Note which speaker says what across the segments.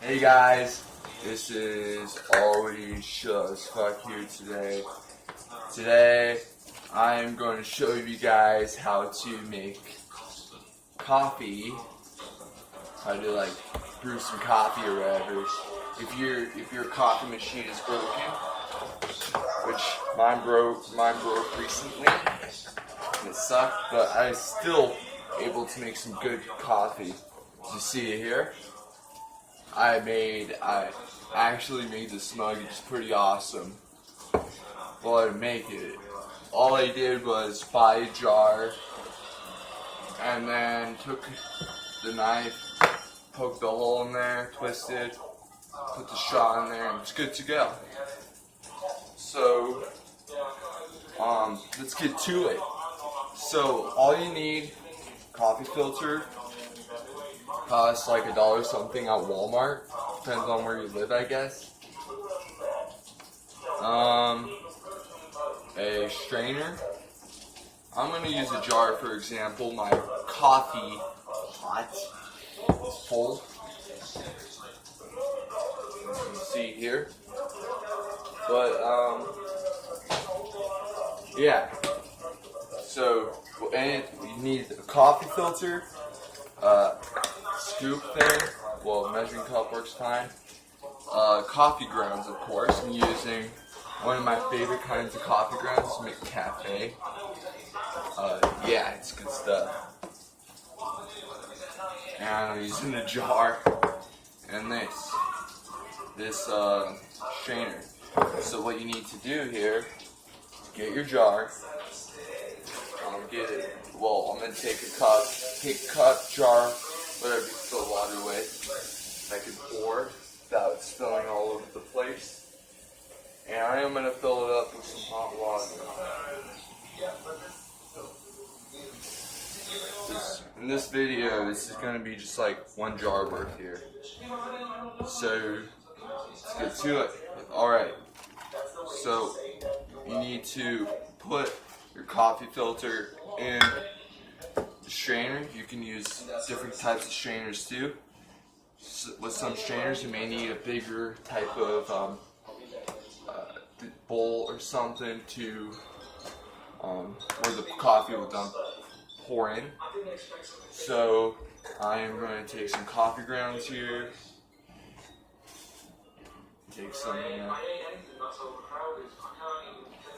Speaker 1: Hey guys, this is Always Just Fuck here today. Today, I am going to show you guys how to make coffee, how to brew some coffee or whatever. If your coffee machine is broken, which mine broke recently, and it sucked, but I was still able to make some good coffee. As you see here, I actually made this mug. It's pretty awesome. Well, I didn't make it. All I did was buy a jar and then took the knife, poked the hole in there, twisted, put the straw in there, and it's good to go. So, let's get to it. So, all you need, coffee filter, costs like $1 something at Walmart. Depends on where you live, I guess. A strainer. I'm gonna use a jar, for example. My coffee pot is full. You can see here. But yeah. So, and you need a coffee filter. Scoop thing, well, measuring cup works fine. Coffee grounds, of course. I'm using one of my favorite kinds of coffee grounds, McCafe. Yeah, it's good stuff. And I'm using a jar and this strainer. So what you need to do here, get your jar. I'm gonna take a cup, jar, whatever you fill water with. I can pour without spilling all over the place. And I am gonna fill it up with some hot water. In this video, this is gonna be just like one jar worth here. So let's get to it. Alright. So you need to put your coffee filter in the strainer. You can use different types of strainers too. With some strainers, you may need a bigger type of bowl or something to where the coffee will then pour in. So I am going to take some coffee grounds here. Take some.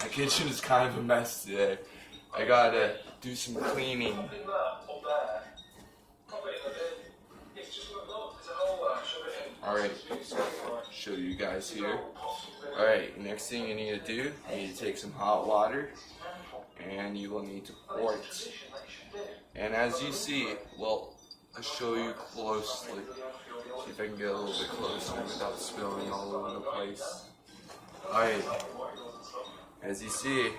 Speaker 1: My kitchen is kind of a mess today. I gotta do some cleaning. Alright, show you guys here. Alright, next thing you need to do, you need to take some hot water and you will need to pour it. And as you see, well, I'll show you closely. See if I can get a little bit closer without spilling all over the place. Alright, as you see,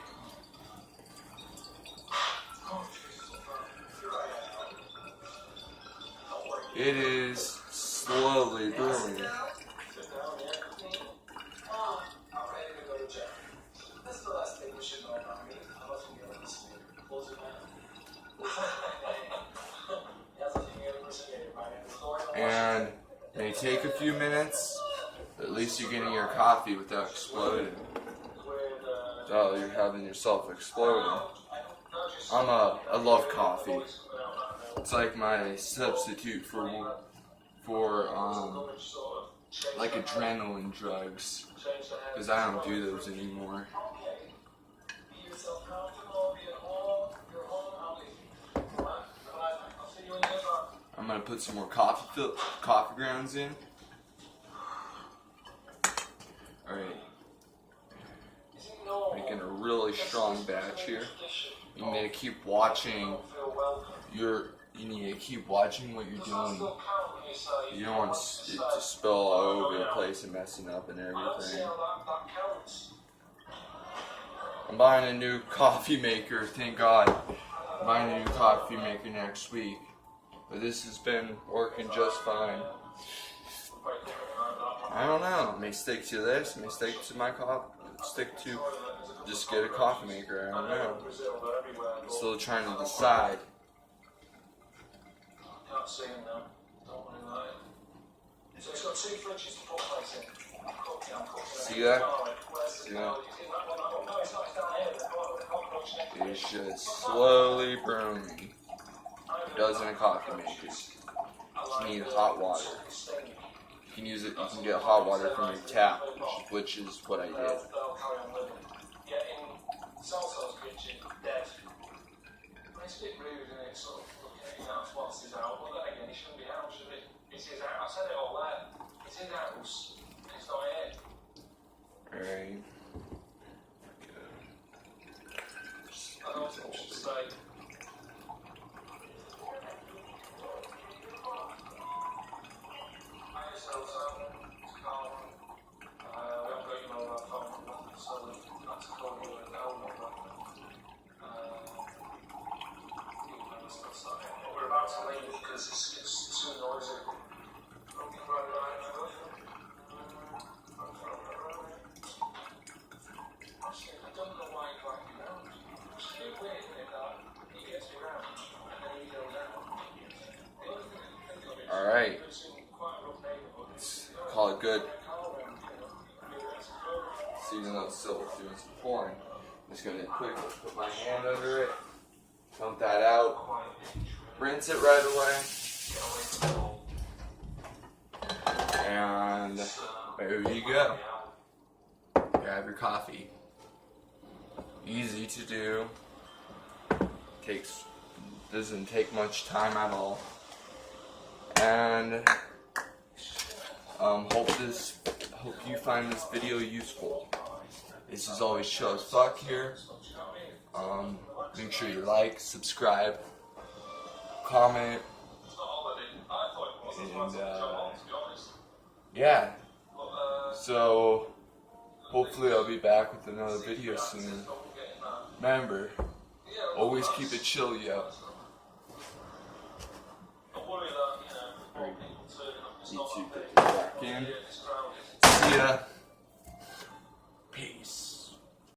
Speaker 1: it is slowly brewing. And it may take a few minutes, but at least you're getting your coffee without exploding. Oh, you're having yourself exploding. I love coffee. It's like my substitute for like adrenaline drugs, because I don't do those anymore. I'm gonna put some more coffee grounds in. Alright. Making a really strong batch here. You need to keep watching what you're doing. You don't want it to spill all over the place and messing up and everything. I'm buying a new coffee maker, thank God. I'm buying a new coffee maker next week. But this has been working just fine. I don't know, I may stick to this, I may stick to my just get a coffee maker, I don't know. I'm still trying to decide. See that? See that? It's just slowly brewing. It does in a coffee maker. You need hot water. You can use it. You can get hot water from your tap, which is what I did. It's a bit rude, isn't it? Sort of looking at his whilst he's out. But then again, he shouldn't be out, should it? It's his house. I said it all there. It's his house. It's not here. Alright. I don't think we should say. It's too noisy. I don't know why he's like it out. It's a bit weird, isn't it, that he gets around and then he goes out. Alright. Call it good. So even though it's still doing some pouring, I'm just going to quickly put my hand under it, dump that out, rinse it right away, and there you go. Grab your coffee. Easy to do. Doesn't take much time at all. And hope you find this video useful. This is always Chill as Fuck here. Make sure you like, subscribe, comment, and yeah. So hopefully I'll be back with another video soon. Remember, always keep it chill, yo. Me too, put this back in. See ya.